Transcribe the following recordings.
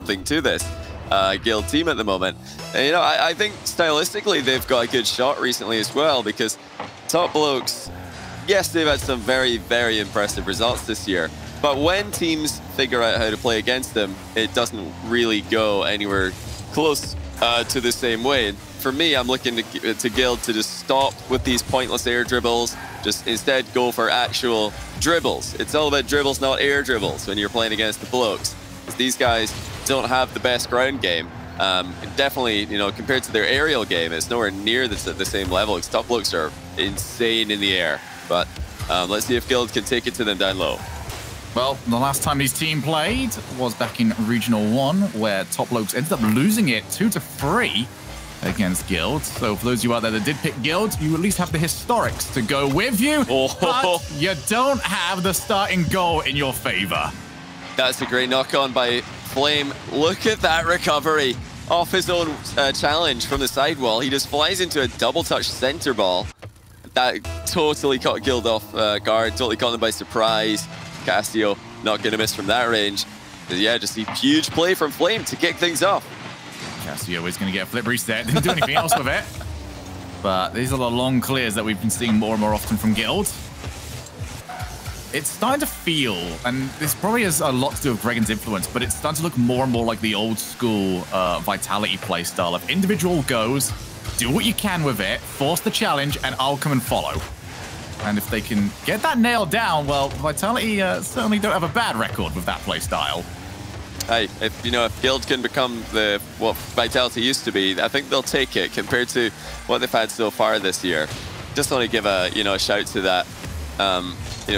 something to this Guild team at the moment. And, you know, I think stylistically they've got a good shot recently as well, because Top Blokes, yes, they've had some very, very impressive results this year, but when teams figure out how to play against them, it doesn't really go anywhere close to the same way. And for me, I'm looking to Guild to just stop with these pointless air dribbles, just instead go for actual dribbles. It's all about dribbles, not air dribbles, when you're playing against the Blokes. Because these guys don't have the best ground game. Definitely, you know, compared to their aerial game, it's nowhere near the same level, because Top Blokes are insane in the air. But let's see if Guild can take it to them down low. Well, the last time these team played was back in Regional 1, where Top Blokes ended up losing it 2-3 against Guild. So for those of you out there that did pick Guild, you at least have the historics to go with you, but you don't have the starting goal in your favor. That's a great knock-on by Flame. Look at that recovery off his own challenge from the sidewall. He just flies into a double-touch center ball. That totally caught Guild off guard, totally caught them by surprise. Castillo not going to miss from that range. Yeah, just a huge play from Flame to kick things off. Castillo is going to get a flip reset. Didn't do anything else with it. But these are the long clears that we've been seeing more and more often from Guild. It's starting to feel, and this probably has a lot to do with Gregan's influence, but it's starting to look more and more like the old school Vitality playstyle of individual goes, do what you can with it, force the challenge, and I'll come and follow. And if they can get that nailed down, well, Vitality certainly don't have a bad record with that playstyle. Hey, if Guild can become what Vitality used to be, I think they'll take it compared to what they've had so far this year. Just want to give a shout to that.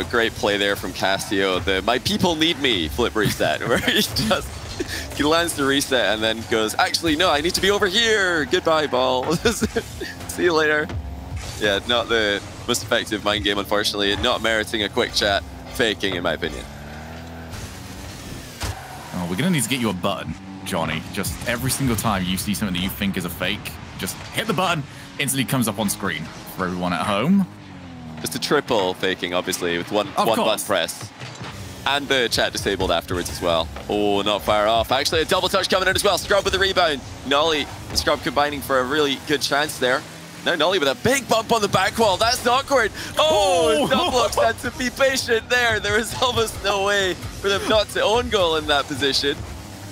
Great play there from Castillo. The "my people need me" flip reset, where he lands the reset and then goes, actually, no, I need to be over here. Goodbye, ball. See you later. Yeah, not the most effective mind game, unfortunately. Not meriting a quick chat. Faking, in my opinion. Oh, we're going to need to get you a button, Johnny. Just every single time you see something that you think is a fake, just hit the button, instantly comes up on screen for everyone at home. Just a triple faking, obviously, with one button press. And the chat disabled afterwards as well. Oh, not far off. Actually, a double touch coming in as well. Scrub with the rebound. Nolly and Scrub combining for a really good chance there. Now Nolly with a big bump on the back wall. That's awkward. Oh, Top Blokes had to be patient there. There was almost no way for them not to own goal in that position.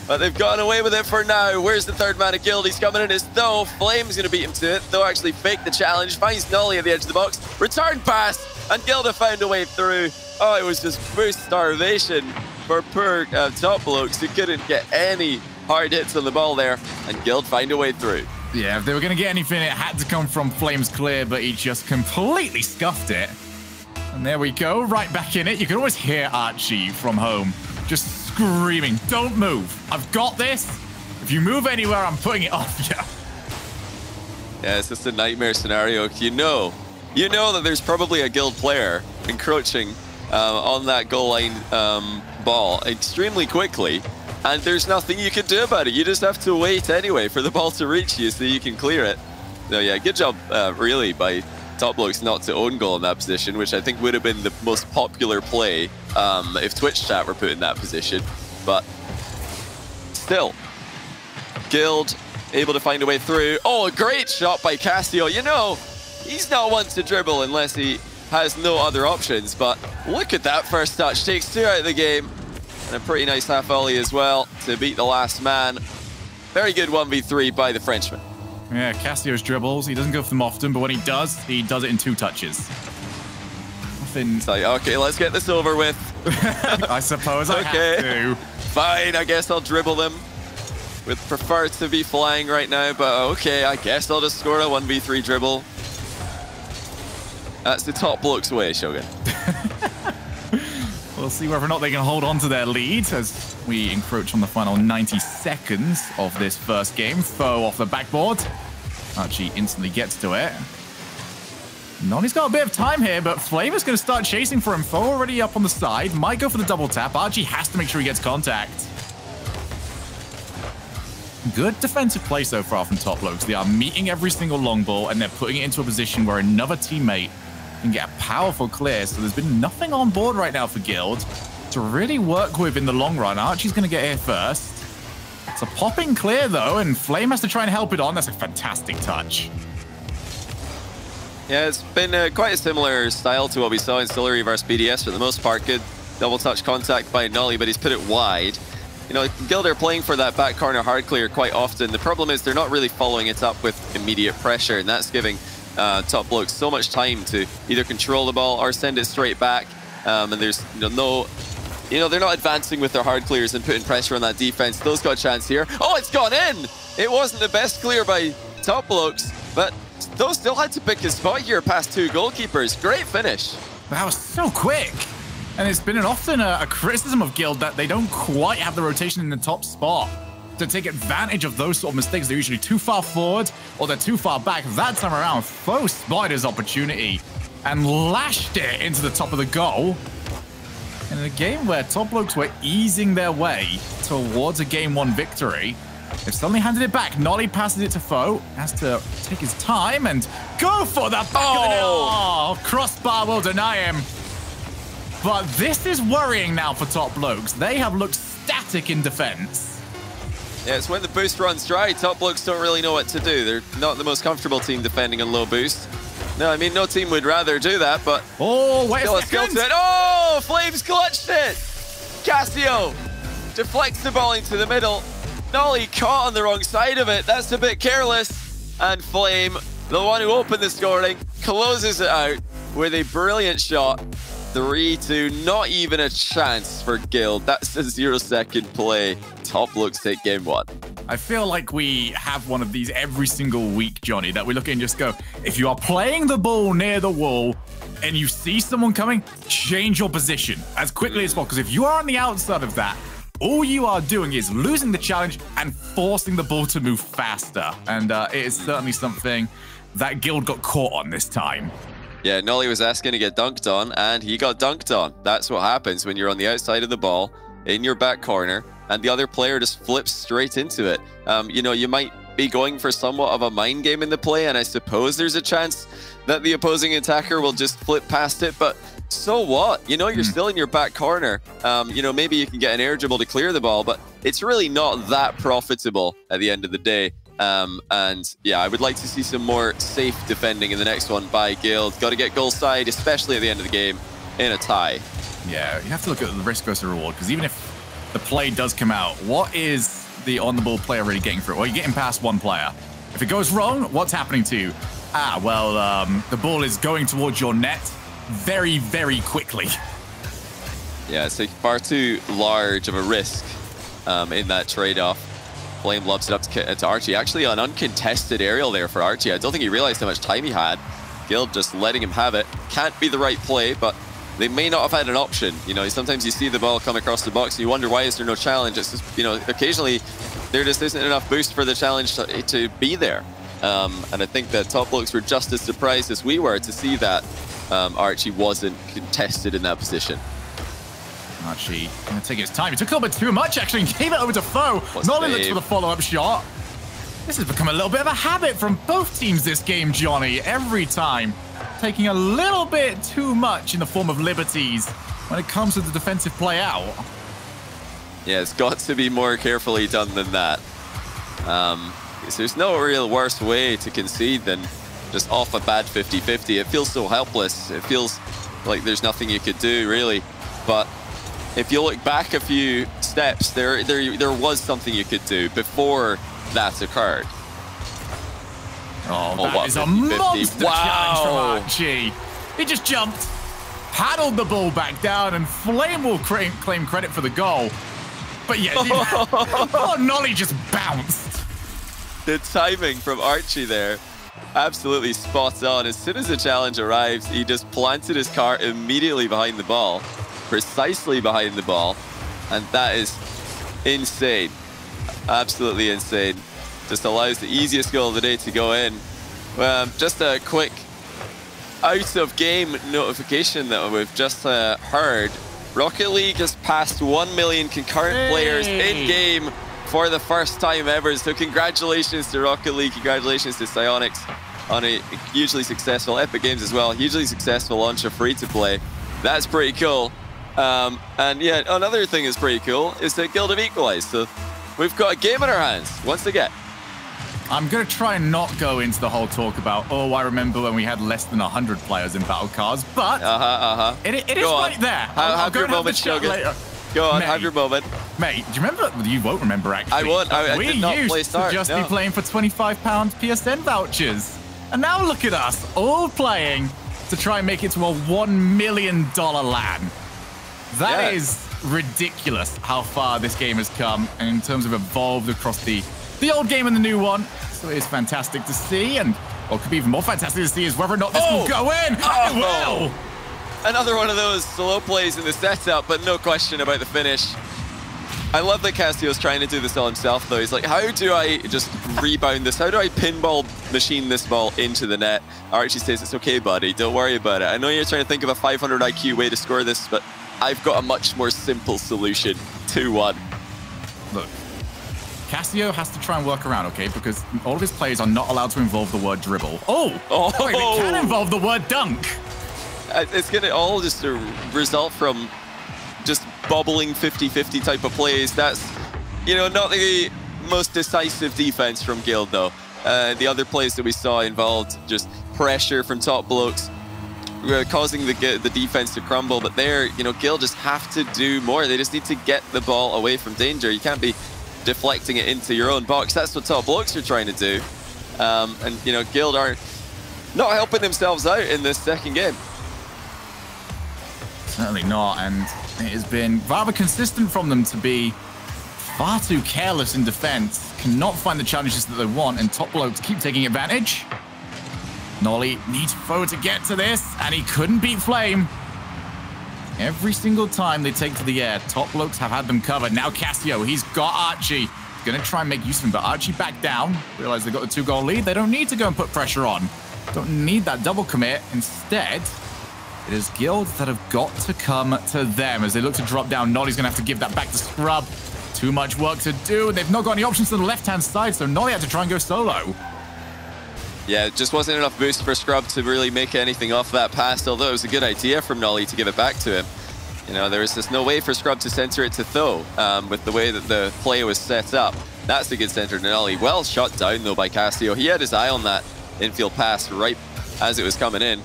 But they've gotten away with it for now. Where's the third man of Guild? He's coming in as Though. Flame's going to beat him to it. Though actually faked the challenge. Finds Nolly at the edge of the box. Return pass. And Guild have found a way through. Oh, it was just first starvation for poor Top Blokes, who couldn't get any hard hits on the ball there. And Guild find a way through. Yeah, if they were going to get anything, it had to come from Flame's clear, but he just completely scuffed it. And there we go, right back in it. You can always hear Archie from home just screaming, don't move. I've got this. If you move anywhere, I'm putting it off you. Yeah, it's just a nightmare scenario. You know that there's probably a Guild player encroaching on that goal line ball extremely quickly. And there's nothing you can do about it. You just have to wait anyway for the ball to reach you so you can clear it. So yeah, good job really by Top Blokes not to own goal in that position, which I think would have been the most popular play if Twitch chat were put in that position. But still, Guild able to find a way through. Oh, a great shot by Castillo. He's not one to dribble unless he has no other options. But look at that first touch. Takes two out of the game. And a pretty nice half volley as well to beat the last man. Very good 1v3 by the Frenchman. Yeah, Castillo's dribbles. He doesn't go for them often, but when he does it in 2 touches. Nothing. It's like, okay, let's get this over with. I suppose I have to. Fine, I guess I'll dribble them. Would prefer to be flying right now, but okay, I guess I'll just score a 1v3 dribble. That's the Top Blokes way, Shogun. We'll see whether or not they can hold on to their lead as we encroach on the final 90 seconds of this first game. Foe off the backboard. Archie instantly gets to it. Nolly's got a bit of time here, but Flavor's going to start chasing for him. Foe already up on the side. Might go for the double tap. Archie has to make sure he gets contact. Good defensive play so far from Top Blokes. They are meeting every single long ball, and they're putting it into a position where another teammate can get a powerful clear. So there's been nothing on board right now for Guild to really work with in the long run. Archie's going to get here first. It's a popping clear, though, and Flame has to try and help it on. That's a fantastic touch. Yeah, it's been quite a similar style to what we saw in Stillery versus BDS for the most part. Good double touch contact by Nolly, but he's put it wide. You know, GLD are playing for that back corner hard clear quite often. The problem is they're not really following it up with immediate pressure, and that's giving top Blokes so much time to either control the ball or send it straight back. And there's they're not advancing with their hard clears and putting pressure on that defense. Those got a chance here. Oh, it's gone in! It wasn't the best clear by top Blokes, but those still had to pick his spot here past 2 goalkeepers. Great finish. That was so quick. And it's been often a criticism of GLD that they don't quite have the rotation in the top spot to take advantage of those sort of mistakes. They're usually too far forward or they're too far back. That time around, Foe spotted his opportunity and lashed it into the top of the goal. And in a game where top Blokes were easing their way towards a Game 1 victory, they've suddenly handed it back. Nolly passes it to Foe, has to take his time and go for that back of the net. Oh, crossbar will deny him. But this is worrying now for top Blokes. They have looked static in defense. Yeah, it's when the boost runs dry. Top Blokes don't really know what to do. They're not the most comfortable team defending on low boost. No, I mean, no team would rather do that, but... Oh, wait a second! Oh, Flames clutched it! Casio deflects the ball into the middle. Nolly caught on the wrong side of it. That's a bit careless. And Flame, the one who opened the scoring, closes it out with a brilliant shot. 3-2, not even a chance for GLD. That's a 0-second play. Top Blokes take game 1. I feel like we have one of these every single week, Johnny, that we look at and just go, if you are playing the ball near the wall and you see someone coming, change your position as quickly as possible. Because if you are on the outside of that, all you are doing is losing the challenge and forcing the ball to move faster. And it is certainly something that GLD got caught on this time. Yeah, Nolly was asking to get dunked on, and he got dunked on. That's what happens when you're on the outside of the ball, in your back corner, and the other player just flips straight into it. You know, you might be going for somewhat of a mind game in the play, and I suppose there's a chance that the opposing attacker will just flip past it, but so what? You know, you're still in your back corner. You know, maybe you can get an air dribble to clear the ball, but it's really not that profitable at the end of the day. And yeah, I would like to see some more safe defending in the next one by GLD. Got to get goal side, especially at the end of the game, in a tie. Yeah, you have to look at the risk versus reward, because even if the play does come out, what is the on-the-ball player really getting for it? Well, you're getting past one player. If it goes wrong, what's happening to you? Ah, well, the ball is going towards your net very, very quickly. Yeah, it's far too large of a risk in that trade-off. Flame lobs it up to Archie. Actually, an uncontested aerial there for Archie. I don't think he realized how much time he had. GLD just letting him have it. Can't be the right play, but they may not have had an option. You know, sometimes you see the ball come across the box and you wonder, why is there no challenge? It's just, you know, occasionally there just isn't enough boost for the challenge to be there. And I think that top Blokes were just as surprised as we were to see that Archie wasn't contested in that position. Archie gonna take his time. He took a little bit too much, actually, and gave it over to Foe. Nolly looks for the follow-up shot. This has become a little bit of a habit from both teams this game, Johnny. Every time, taking a little bit too much in the form of liberties when it comes to the defensive play out. Yeah, it's got to be more carefully done than that. There's no real worse way to concede than just off a bad 50-50. It feels so helpless. It feels like there's nothing you could do, really. But if you look back a few steps, there was something you could do before that occurred. Oh, that is a monster challenge from Archie. He just jumped, paddled the ball back down, and Flame will claim credit for the goal. But yeah, oh, Nolly just bounced. The timing from Archie there, absolutely spot on. As soon as the challenge arrives, he just planted his car immediately behind the ball. Precisely behind the ball, and that is insane. Absolutely insane. Just allows the easiest goal of the day to go in. Just a quick out of game notification that we've just heard. Rocket League has passed 1 million concurrent players in game for the first time ever. So congratulations to Rocket League, congratulations to Psyonix on a hugely successful, Epic Games as well, hugely successful launch of free-to-play. That's pretty cool. And yeah, another thing is pretty cool is that GLD have equalized. So we've got a game in our hands once again. I'm going to try and not go into the whole talk about, oh, I remember when we had less than 100 players in battle cards, but it is right there. Have your moment, Shogun. Go on, have your moment. Mate, do you remember? You won't remember, actually. I won't. I did not play Start. We used to just be playing for £25 PSN vouchers. And now look at us, all playing to try and make it to a $1 million LAN. That is ridiculous how far this game has come in terms of evolved across the old game and the new one. So it is fantastic to see, and what could be even more fantastic to see is whether or not this will go in. Well, another one of those slow plays in the setup, but no question about the finish. I love that Cassio's trying to do this all himself, though. He's like, how do I just rebound this? How do I pinball machine this ball into the net? Archie says, it's okay, buddy. Don't worry about it. I know you're trying to think of a 500 IQ way to score this, but I've got a much more simple solution. 2-1. Look. Cassio has to try and work around, okay? Because all of his plays are not allowed to involve the word dribble. Wait, they can involve the word dunk. It's going to all just result from just bobbling 50-50 type of plays. That's, not the most decisive defense from Guild, though. The other plays that we saw involved just pressure from top blokes, causing the defense to crumble. But there, Guild just have to do more. They just need to get the ball away from danger. You can't be deflecting it into your own box. That's what top blokes are trying to do. And Guild are not helping themselves out in this second game. Certainly not, and it has been rather consistent from them to be far too careless in defense, cannot find the challenges that they want, and top blokes keep taking advantage. Nolly needs Foe to get to this, and he couldn't beat Flame. Every single time they take to the air, top blokes have had them covered. Now Cassio, he's got Archie. He's going to try and make use of him, but Archie back down. Realize they got the 2-goal lead. They don't need to go and put pressure on. Don't need that double commit. Instead, it is Guild that have got to come to them as they look to drop down. Nolly's going to have to give that back to Scrub. Too much work to do. They've not got any options to the left-hand side, so Nolly had to try and go solo. Yeah, it just wasn't enough boost for Scrub to really make anything off that pass, although it was a good idea from Nolly to give it back to him. There was just no way for Scrub to center it to Tho with the way that the play was set up. That's a good center to Nolly. Well shot down, though, by Cassio. He had his eye on that infield pass right as it was coming in.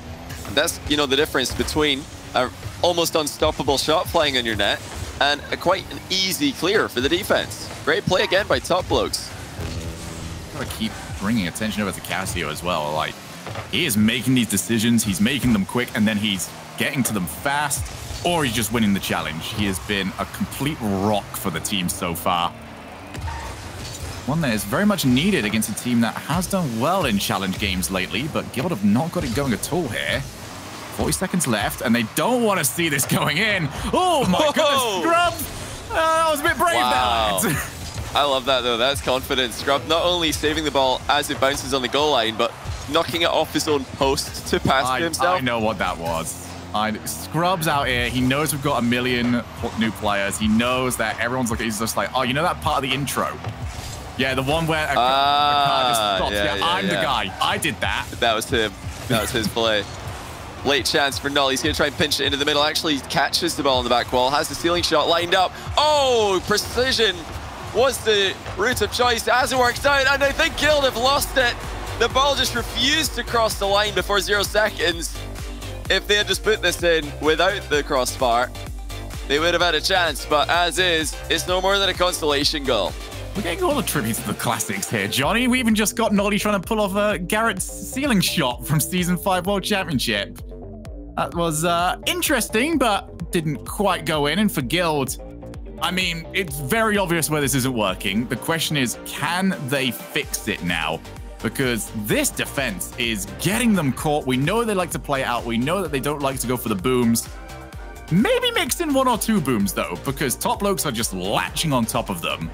And that's, the difference between an almost unstoppable shot flying on your net and quite an easy clear for the defense. Great play again by top blokes. Gotta keep bringing attention over to Cassio as well. Like, he is making these decisions, he's making them quick, and then he's getting to them fast, or he's just winning the challenge. He has been a complete rock for the team so far. One that is very much needed against a team that has done well in challenge games lately, but Guild have not got it going at all here. 40 seconds left, and they don't want to see this going in. Oh my goodness, Scrub! That was a bit brave, that. I love that, though. That's confidence. Scrub not only saving the ball as it bounces on the goal line, but knocking it off his own post to pass to himself. I know what that was. Scrub's out here. He knows we've got 1 million new players. He knows that everyone's looking. He's just like, oh, you know that part of the intro? Yeah, the one where a car just stops. Yeah, I'm the guy. I did that. That was him. That was his play. Late chance for Null. He's going to try and pinch it into the middle. Actually catches the ball on the back wall. Has the ceiling shot lined up. Oh, precision was the route of choice as it works out, and I think Guild have lost it. The ball just refused to cross the line before 0 seconds. If they had just put this in without the crossbar, they would have had a chance, but as is, it's no more than a consolation goal. We're getting all the tributes to the classics here, Johnny. We even just got Nolly trying to pull off Garrett's ceiling shot from Season 5 World Championship. That was interesting, but didn't quite go in, and for Guild, I mean, it's very obvious where this isn't working. The question is, can they fix it now? Because this defense is getting them caught. We know they like to play it out. We know that they don't like to go for the booms. Maybe mix in 1 or 2 booms, though, because top blokes are just latching on top of them.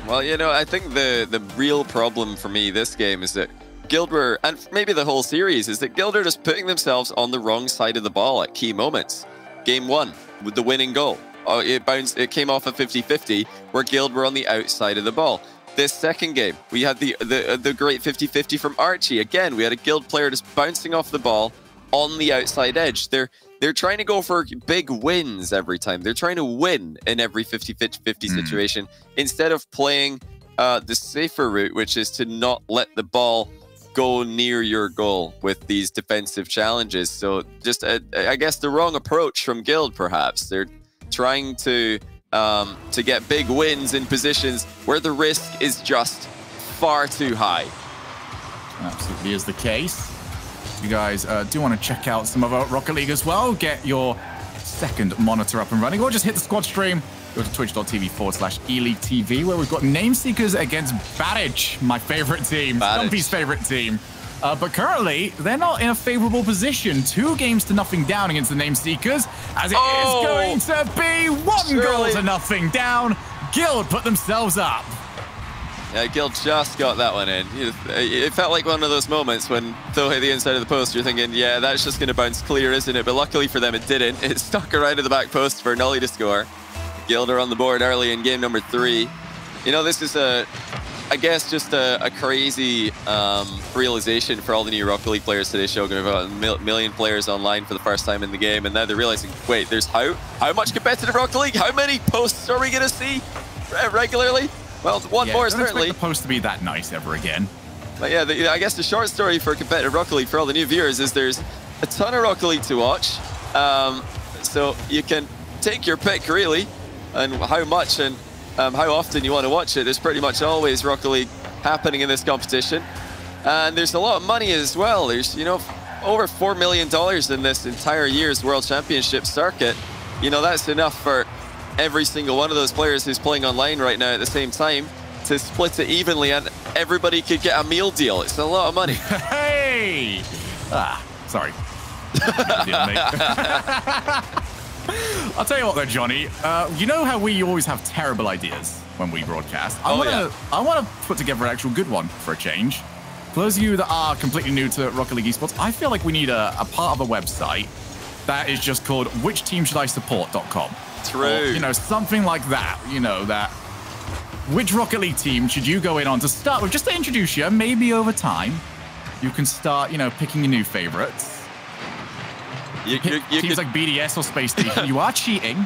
Well, I think the real problem for me this game is that Guild were, and maybe the whole series, is that Guild are just putting themselves on the wrong side of the ball at key moments. Game 1 with the winning goal. It came off a 50-50 where Guild were on the outside of the ball. This second game, we had the great 50-50 from Archie. Again, we had a Guild player just bouncing off the ball on the outside edge. They're trying to go for big wins every time. They're trying to win in every 50-50 situation instead of playing the safer route, which is to not let the ball go near your goal with these defensive challenges. So just, I guess, the wrong approach from Guild, perhaps. They're trying to get big wins in positions where the risk is just far too high. Absolutely is the case. You guys do want to check out some of our Rocket League as well, get your second monitor up and running, or just hit the squad stream. Go to twitch.tv/eLeagueTV, where we've got Nameseekers against Badage, my favorite team, Stumpy's favorite team. But currently, they're not in a favorable position. 2 games to nothing down against the Nameseekers, as it is going to be 1 goal to nothing down. Guild put themselves up. Yeah, Guild just got that one in. It felt like one of those moments when Phil hit the inside of the post, you're thinking, yeah, that's just going to bounce clear, isn't it? But luckily for them, it didn't. It stuck around to the back post for Nolly to score. Guild are on the board early in game number 3. You know, this is I guess just a crazy realization for all the new Rocket League players today, Shogun. We've got a million players online for the first time in the game, and now they're realizing, wait, there's how much competitive Rocket League? How many posts are we going to see regularly? Well, one more, certainly. Don't expect the post to be that nice ever again. But yeah, I guess the short story for competitive Rocket League for all the new viewers is there's a ton of Rocket League to watch. So you can take your pick, really, and how much and how often you want to watch it. There's pretty much always Rocket League happening in this competition. And there's a lot of money as well. There's, you know, over $4 million in this entire year's World Championship circuit. You know, that's enough for every single one of those players who's playing online right now at the same time to split it evenly, and everybody could get a meal deal. It's a lot of money. Hey! Sorry. I'll tell you what though, Johnny. You know how we always have terrible ideas when we broadcast? I want to put together an actual good one for a change. For those of you that are completely new to Rocket League Esports, I feel like we need a part of a website that is just called whichteenshouldisupport.com. True. Or, you know, something like that. You know, that which Rocket League team should you go in on to start with, just to introduce you. Maybe over time, you can start, you know, picking your new favorites. Teams like BDS or Space Station, you are cheating.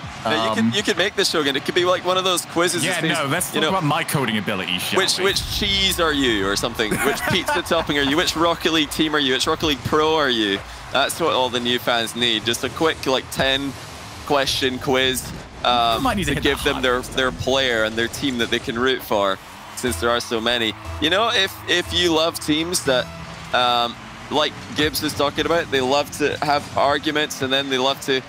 You can make this, Shogun. It could be like one of those quizzes. Yeah, no, let's talk about my coding abilities, shall we? Which cheese are you, or something? Which pizza topping are you? Which Rocket League team are you? Which Rocket League Pro are you? That's what all the new fans need. Just a quick, like, 10-question quiz to give them their player and their team that they can root for, since there are so many. You know, if you love teams that, like Gibbs is talking about, they love to have arguments, and then they love to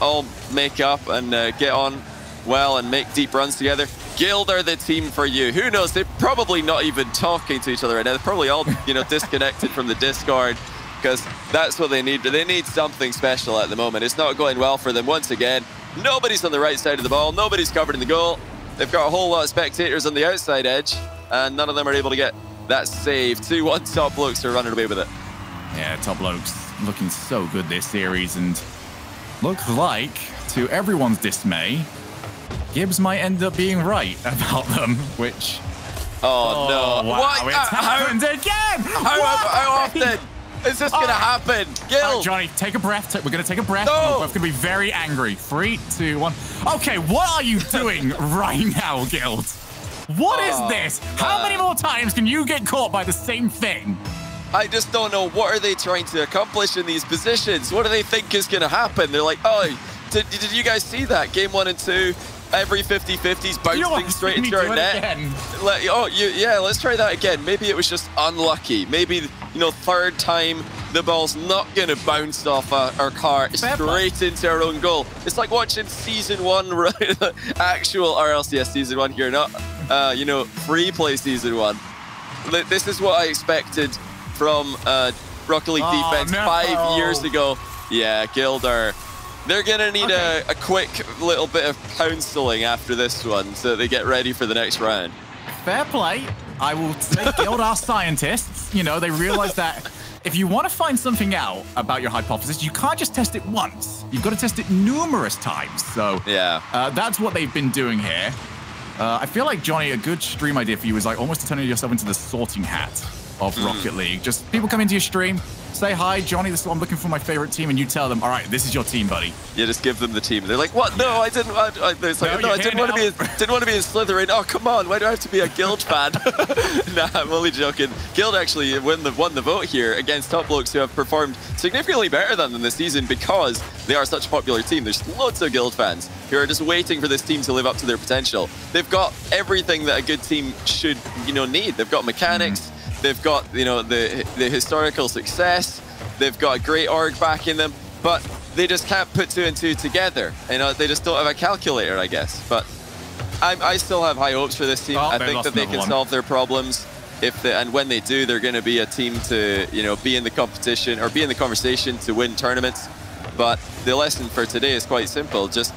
all make up and get on well and make deep runs together. Guild are the team for you. Who knows? They're probably not even talking to each other right now. They're probably all, you know, disconnected from the Discord, because that's what they need. They need something special at the moment. It's not going well for them once again. Nobody's on the right side of the ball. Nobody's covering the goal. They've got a whole lot of spectators on the outside edge, and none of them are able to get that save. 2-1 Top Blokes are running away with it. Yeah, Top Blokes looking so good this series, and looks like, to everyone's dismay, Gibbs might end up being right about them, which... Oh no. Wow, what? It's happened again! How often is this going to happen? Guild! Right, Johnny, take a breath. We're going to take a breath. No. We're both going to be very angry. 3, 2, 1. Okay, what are you doing right now, Guild? What is this? How many more times can you get caught by the same thing? I just don't know. What are they trying to accomplish in these positions? What do they think is going to happen? They're like, oh, did you guys see that? Game 1 and 2, every 50-50s bouncing straight into our net. Yeah, let's try that again. Maybe it was just unlucky. Maybe, you know, third time the ball's not going to bounce off our car straight into our own goal. It's like watching Season 1, actual RLCS Season 1 here, not, you know, free play Season 1. This is what I expected from Rocket League defense 5 years ago. Yeah, Guild they're gonna need a quick little bit of counseling after this one, so that they get ready for the next round. Fair play. I will say Guild are scientists. You know, they realize that if you want to find something out about your hypothesis, you can't just test it once. You've got to test it numerous times. So yeah, that's what they've been doing here. I feel like, Johnny, a good stream idea for you is like almost turning yourself into the sorting hat. of Rocket League. Just people come into your stream, say, hi, Johnny, this is what I'm looking for my favorite team, and you tell them, all right, this is your team, buddy. You just give them the team. They're like, what? No, I didn't want I didn't want to be in Slytherin. Oh, come on, why do I have to be a Guild fan? Nah, I'm only joking. Guild actually won the vote here against Top Blokes, who have performed significantly better than them this season because they are such a popular team. There's loads of Guild fans who are just waiting for this team to live up to their potential. They've got everything that a good team should, need. They've got mechanics. They've got, the historical success. They've got a great org backing them, but they just can't put 2 and 2 together. They just don't have a calculator, I guess. But I still have high hopes for this team. I think that they can solve their problems. And when they do, they're going to be a team to, be in the competition or be in the conversation to win tournaments. But the lesson for today is quite simple. Just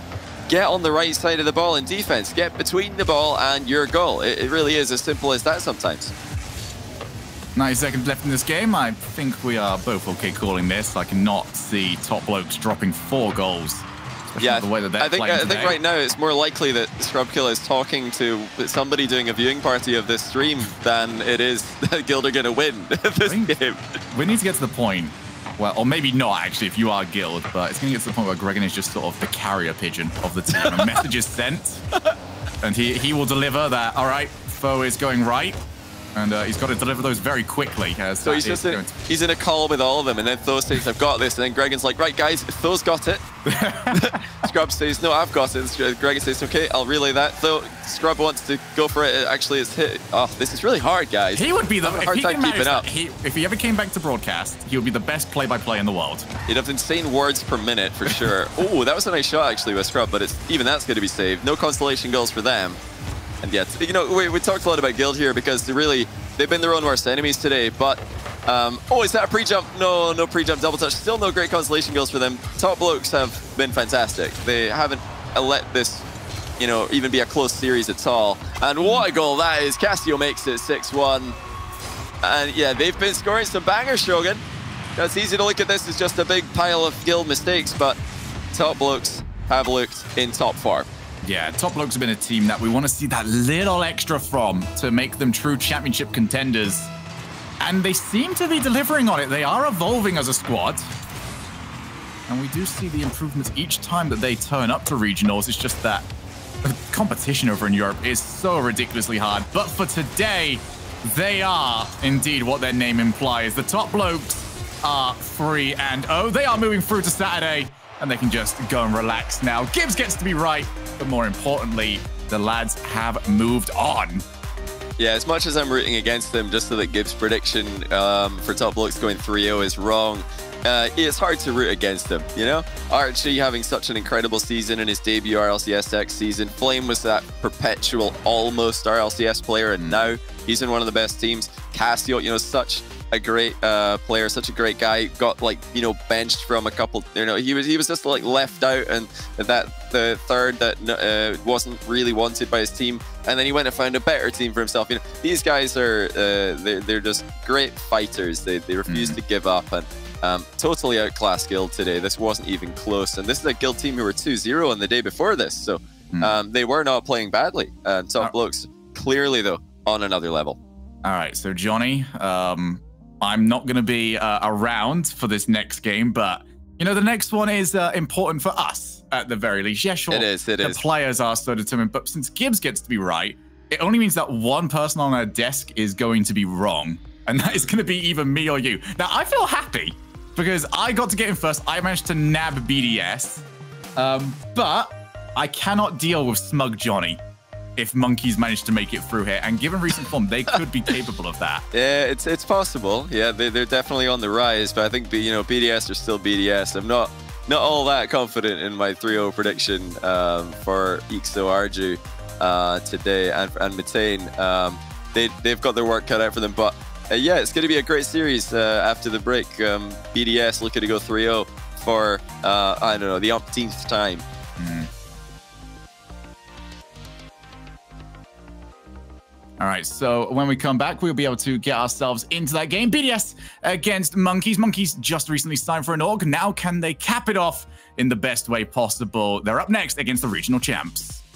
get on the right side of the ball in defense. Get between the ball and your goal. It really is as simple as that sometimes. 90 seconds left in this game. I think we are both okay calling this. I cannot see Top Blokes dropping 4 goals. Yeah, the way that I think right now it's more likely that Scrubkilla is talking to somebody doing a viewing party of this stream than it is that Guild are going to win this game. We need to get to the point, well, or maybe not actually if you are Guild, but it's going to get to the point where Gregan is just sort of the carrier pigeon of the team. A message is sent, and he will deliver that, all right, foe is going right. And he's got to deliver those very quickly. So he's in a call with all of them, and then Tho says, I've got this. And then Gregan's like, right, guys, Tho's got it. Scrub says, no, I've got it. Gregan says, okay, I'll relay that. Tho, Scrub wants to go for it. Actually, it's hit. Oh, this is really hard, guys. He would be the hard time keeping up. If he ever came back to broadcast, he would be the best play-by-play in the world. He'd have insane words per minute for sure. Oh, that was a nice shot actually with Scrub, but even that's going to be saved. No consolation goals for them. And yet, we talked a lot about Guild here because they've been their own worst enemies today. But, oh, is that a pre-jump? No pre-jump double touch. Still no great consolation goals for them. Top Blokes have been fantastic. They haven't let this, even be a close series at all. And what a goal that is. Casio makes it 6-1. And yeah, they've been scoring some bangers, Shogun. It's easy to look at this as just a big pile of Guild mistakes, but Top Blokes have looked in top form. Yeah, Top Blokes have been a team that we want to see that little extra from to make them true championship contenders. And they seem to be delivering on it. They are evolving as a squad. And we do see the improvements each time that they turn up to regionals. It's just that the competition over in Europe is so ridiculously hard. But for today, they are indeed what their name implies. The Top Blokes are 3-0. They are moving through to Saturday. And they can just go and relax now. Gibbs gets to be right, but more importantly, the lads have moved on. Yeah, as much as I'm rooting against them, just so that Gibbs' prediction for Top Blokes going 3-0 is wrong, it's hard to root against them, Archie having such an incredible season in his debut RLCS season. Flame was that perpetual almost RLCS player, and now he's in one of the best teams. Casio, such a great player, such a great guy, got benched from a couple, he was just left out, and the third that wasn't really wanted by his team, and then he went and found a better team for himself. These guys are they're just great fighters. They refuse to give up, and totally outclassed Guild today. This wasn't even close, and this is a Guild team who were 2-0 on the day before this, so they were not playing badly. Top Blokes clearly though on another level. All right, so Johnny, I'm not going to be around for this next game, but, the next one is important for us, at the very least. Yeah, sure. It is. The players are so determined, but since Gibbs gets to be right, it only means that one person on our desk is going to be wrong, and that is going to be either me or you. Now, I feel happy, because I got to get in first. I managed to nab BDS, but I cannot deal with Smug Johnny if Monkeys manage to make it through here. And given recent form, they could be capable of that. Yeah, it's possible. Yeah, they're definitely on the rise, but I think, BDS are still BDS. I'm not all that confident in my 3-0 prediction for Ixo Arju today and Methane. They've got their work cut out for them, but yeah, it's going to be a great series after the break. BDS looking to go 3-0 for, I don't know, the umpteenth time. All right, so when we come back, we'll be able to get ourselves into that game. BDS against Monkeys. Monkeys just recently signed for an org. Now can they cap it off in the best way possible? They're up next against the regional champs.